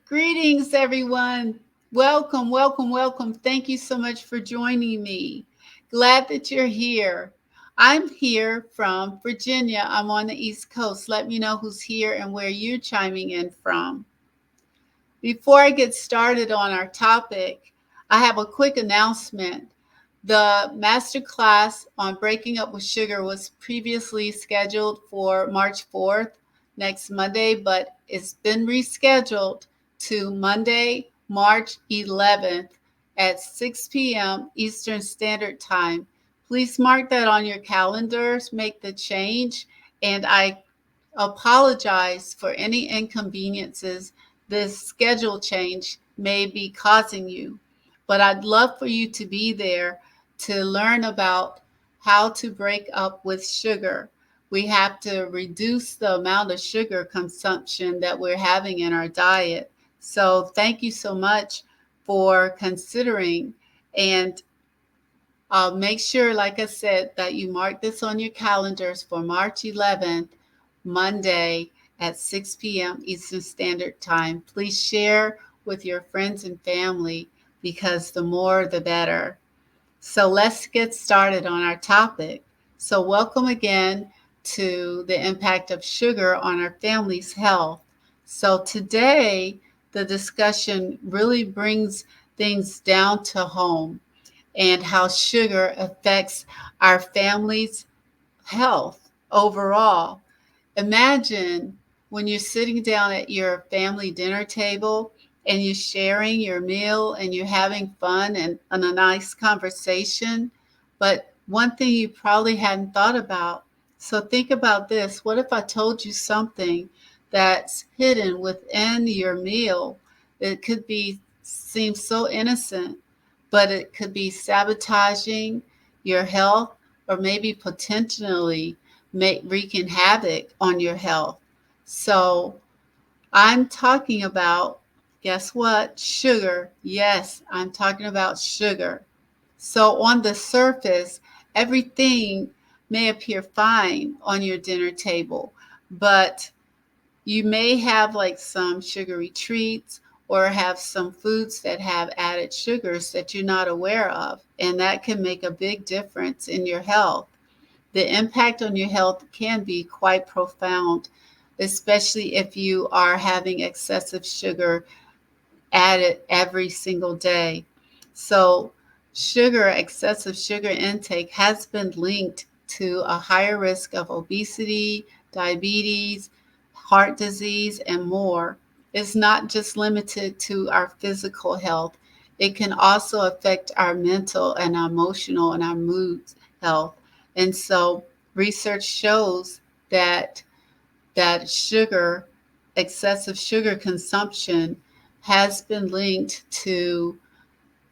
Greetings, everyone. Welcome, welcome, welcome. Thank you so much for joining me. Glad that you're here. I'm here from Virginia. I'm on the East Coast. Let me know who's here and where you're chiming in from. Before I get started on our topic, I have a quick announcement. The masterclass on breaking up with sugar was previously scheduled for March 4th, next Monday, but it's been rescheduled to Monday, March 11th at 6 p.m. Eastern Standard Time. Please mark that on your calendars, make the change, and I apologize for any inconveniences this schedule change may be causing you. But I'd love for you to be there to learn about how to break up with sugar. We have to reduce the amount of sugar consumption that we're having in our diet. So thank you so much for considering. And make sure, like I said, that you mark this on your calendars for March 11th, Monday at 6 p.m. Eastern Standard Time. Please share with your friends and family because the more the better. So let's get started on our topic. So, welcome again to the impact of sugar on our family's health. So, today the discussion really brings things down to home and how sugar affects our family's health overall. Imagine when you're sitting down at your family dinner table and you're sharing your meal and you're having fun and a nice conversation. But one thing you probably hadn't thought about. So think about this. What if I told you something that's hidden within your meal? It could be seem so innocent, but it could be sabotaging your health or maybe potentially wreaking havoc on your health. So I'm talking about, guess what? Sugar. Yes, I'm talking about sugar. So on the surface, everything may appear fine on your dinner table, but you may have like some sugary treats or have some foods that have added sugars that you're not aware of, and that can make a big difference in your health. The impact on your health can be quite profound, especially if you are having excessive sugar added every single day. So, excessive sugar intake has been linked to a higher risk of obesity, diabetes, heart disease, and more. It's not just limited to our physical health, it can also affect our mental and our emotional and our mood health. And so, research shows that sugar, excessive sugar consumption, has been linked to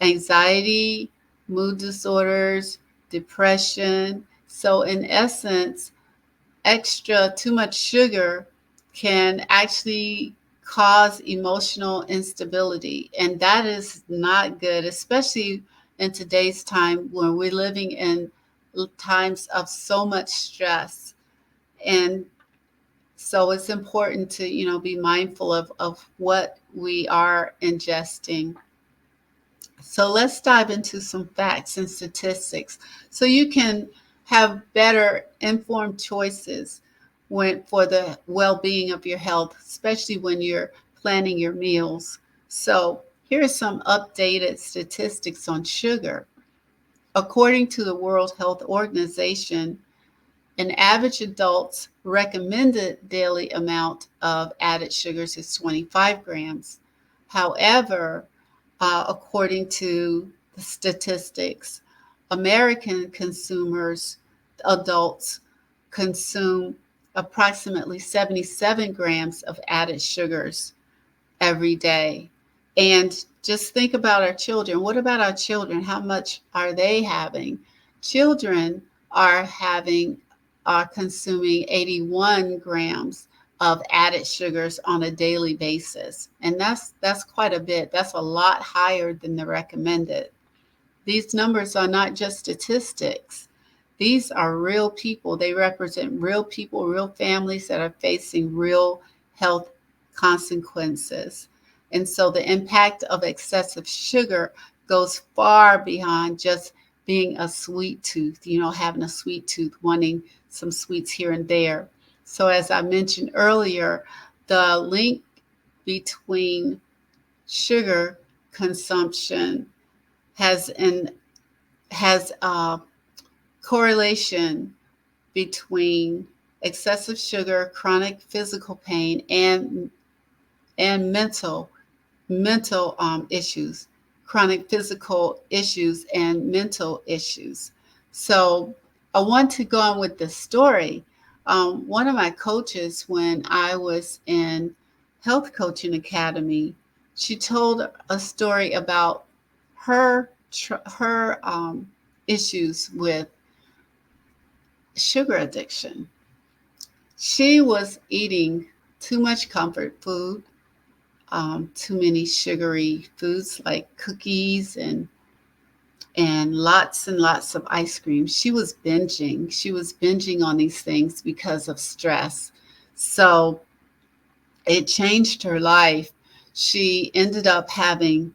anxiety, mood disorders, depression. So, in essence, too much sugar can actually cause emotional instability. And that is not good, especially in today's time when we're living in times of so much stress. And so it's important to, be mindful of what we are ingesting. So let's dive into some facts and statistics so you can have better informed choices for the well-being of your health, especially when you're planning your meals. So here are some updated statistics on sugar. According to the World Health Organization, an average adult's recommended daily amount of added sugars is 25 grams. However, according to the statistics, American consumers, adults, consume approximately 77 grams of added sugars every day. And just think about our children. What about our children? How much are they having? Children are consuming 81 grams of added sugars on a daily basis. And that's quite a bit. That's a lot higher than the recommended. These numbers are not just statistics. These are real people. They represent real people, real families that are facing real health consequences. And so the impact of excessive sugar goes far beyond just being a sweet tooth, having a sweet tooth, wanting some sweets here and there. So, as I mentioned earlier, the link between sugar consumption has an has a correlation between excessive sugar, chronic physical pain, and mental issues, chronic physical issues, and mental issues. So I want to go on with the story. One of my coaches, when I was in Health Coaching Academy, she told a story about her issues with sugar addiction. She was eating too much comfort food, too many sugary foods like cookies and lots of ice cream. She was binging. She was binging on these things because of stress. So it changed her life. She ended up having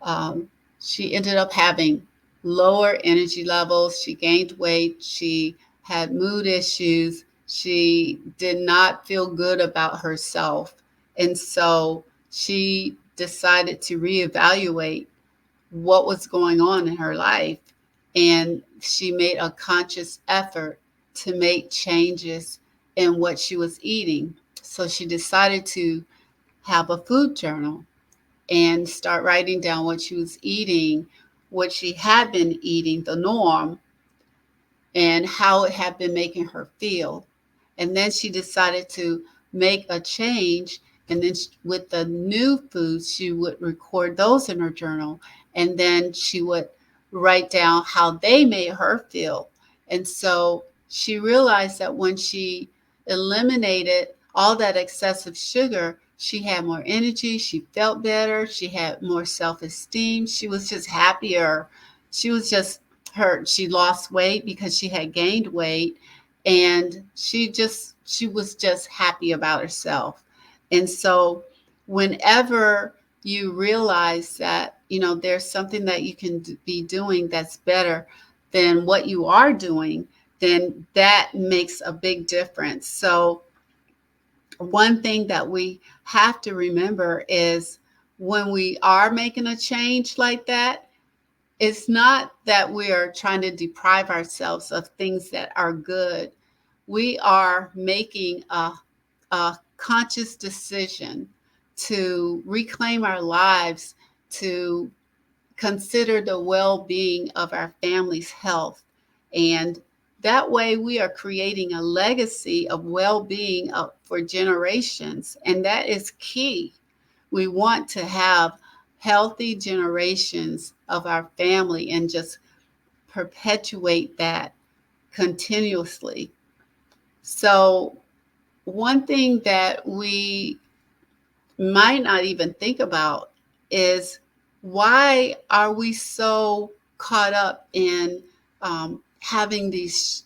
um, she ended up having lower energy levels. She gained weight. She had mood issues. She did not feel good about herself. And so she decided to reevaluate what was going on in her life. And she made a conscious effort to make changes in what she was eating. So she decided to have a food journal and start writing down what she was eating, what she had been eating, the norm, and how it had been making her feel. And then she decided to make a change. And then with the new foods, she would record those in her journal. And then she would write down how they made her feel. And so she realized that when she eliminated all that excessive sugar, she had more energy. She felt better. She had more self esteem. She was just happier. She was just she lost weight because she had gained weight, and she was just happy about herself. And so whenever you realize that there's something that you can be doing that's better than what you are doing, then that makes a big difference. So one thing that we have to remember is when we are making a change like that, it's not that we are trying to deprive ourselves of things that are good. We are making a conscious decision to reclaim our lives, to consider the well being of our family's health. And that way, we are creating a legacy of well being for generations. And that is key. We want to have healthy generations of our family and just perpetuate that continuously. So, one thing that we might not even think about is why are we so caught up in having these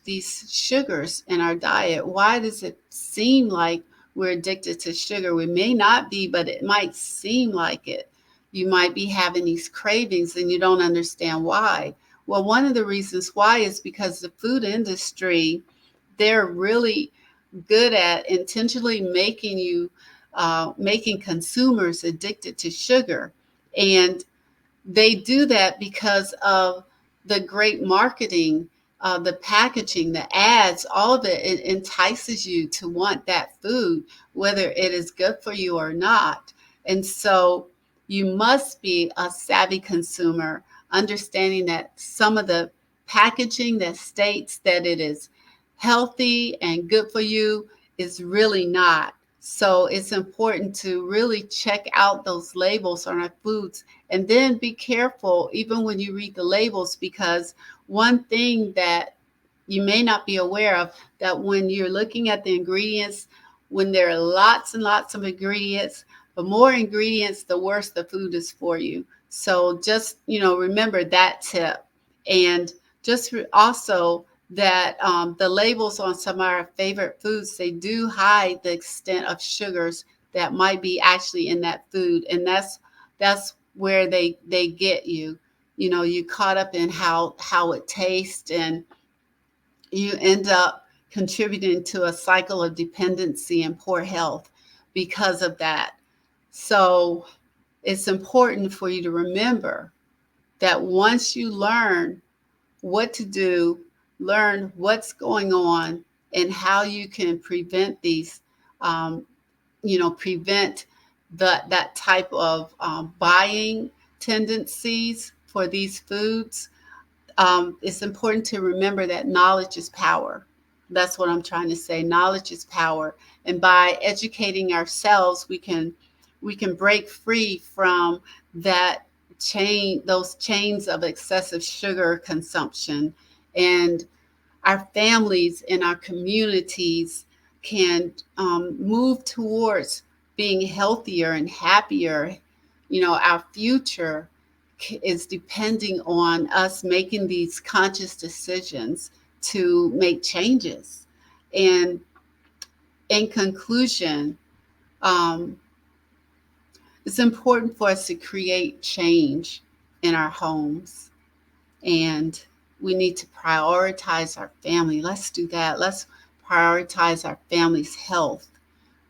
sugars in our diet? Why does it seem like we're addicted to sugar? We may not be, but it might seem like it. You might be having these cravings and you don't understand why. Well, one of the reasons why is because the food industry, they're really good at intentionally making consumers addicted to sugar. And they do that because of the great marketing, the packaging, the ads, all of it, it entices you to want that food, whether it is good for you or not. And so you must be a savvy consumer, understanding that some of the packaging that states that it is healthy and good for you is really not. So it's important to really check out those labels on our foods and then be careful even when you read the labels, because one thing that you may not be aware of, that when you're looking at the ingredients, when there are lots and lots of ingredients, the more ingredients, the worse the food is for you. So just, remember that tip. And just also that the labels on some of our favorite foods, they do hide the extent of sugars that might be actually in that food. And that's where they get you. You know, you caught up in how it tastes, and you end up contributing to a cycle of dependency and poor health because of that. So it's important for you to remember that once you learn what to do, learn what's going on, and how you can prevent these, um, prevent that type of buying tendencies for these foods. It's important to remember that knowledge is power. That's what I'm trying to say. Knowledge is power, and by educating ourselves, we can break free from that those chains of excessive sugar consumption, and our families and our communities can move towards being healthier and happier. You know, our future is depending on us making these conscious decisions to make changes. And in conclusion, um, it's important for us to create change in our homes, and we need to prioritize our family. Let's do that. Let's prioritize our family's health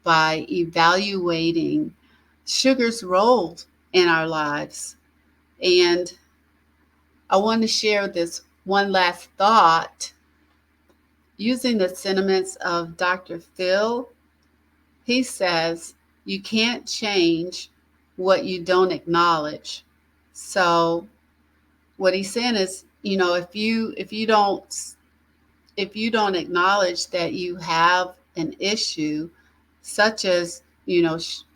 by evaluating sugar's role in our lives. And I want to share this one last thought using the sentiments of Dr. Phil. He says, you can't change what you don't acknowledge. So what he's saying is, if you don't acknowledge that you have an issue, such as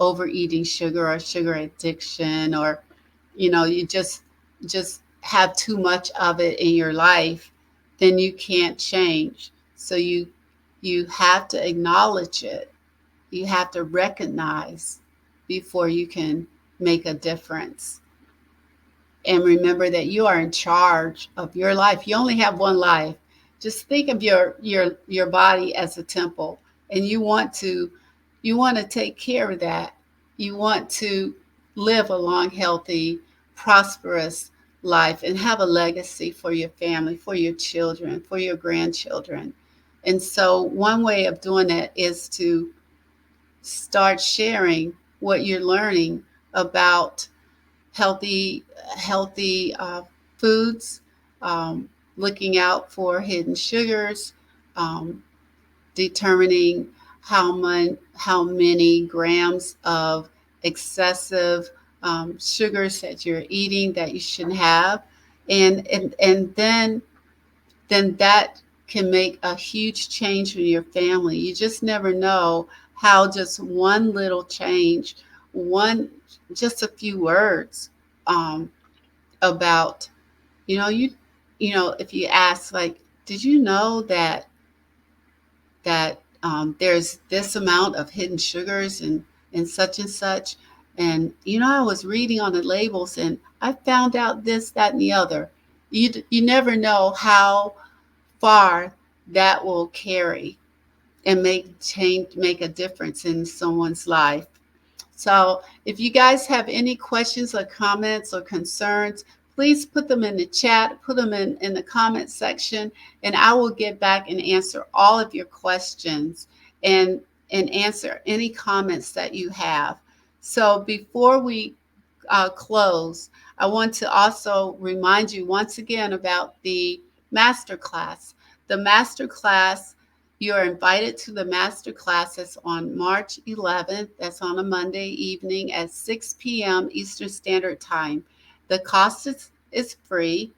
overeating sugar or sugar addiction, or you just have too much of it in your life, then you can't change. So you have to acknowledge it. You have to recognize before you can make a difference. And remember that you are in charge of your life. You only have one life. Just think of your body as a temple, and you want to take care of that. You want to live a long, healthy, prosperous life and have a legacy for your family, for your children, for your grandchildren. And so one way of doing that is to start sharing what you're learning about healthy foods, um, looking out for hidden sugars, um, determining how many grams of excessive sugars that you're eating that you shouldn't have, and then that can make a huge change in your family. You just never know how just one little change, one just a few words um, about if you ask, like, did you know that there's this amount of hidden sugars and such and such, and I was reading on the labels and I found out this, that, and the other. You never know how far that will carry and make a difference in someone's life. So if you guys have any questions or comments or concerns, please put them in the chat, put them in the comment section, and I will get back and answer all of your questions and answer any comments that you have. So before we close, I want to also remind you once again about the masterclass. The masterclass, you're invited to the masterclass. That's on March 11th. That's on a Monday evening at 6 p.m. Eastern Standard Time. The cost is free,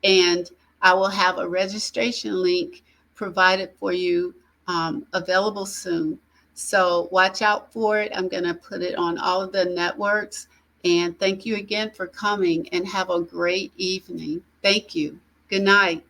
and I will have a registration link provided for you, available soon. So watch out for it. I'm going to put it on all of the networks. And thank you again for coming, and have a great evening. Thank you. Good night.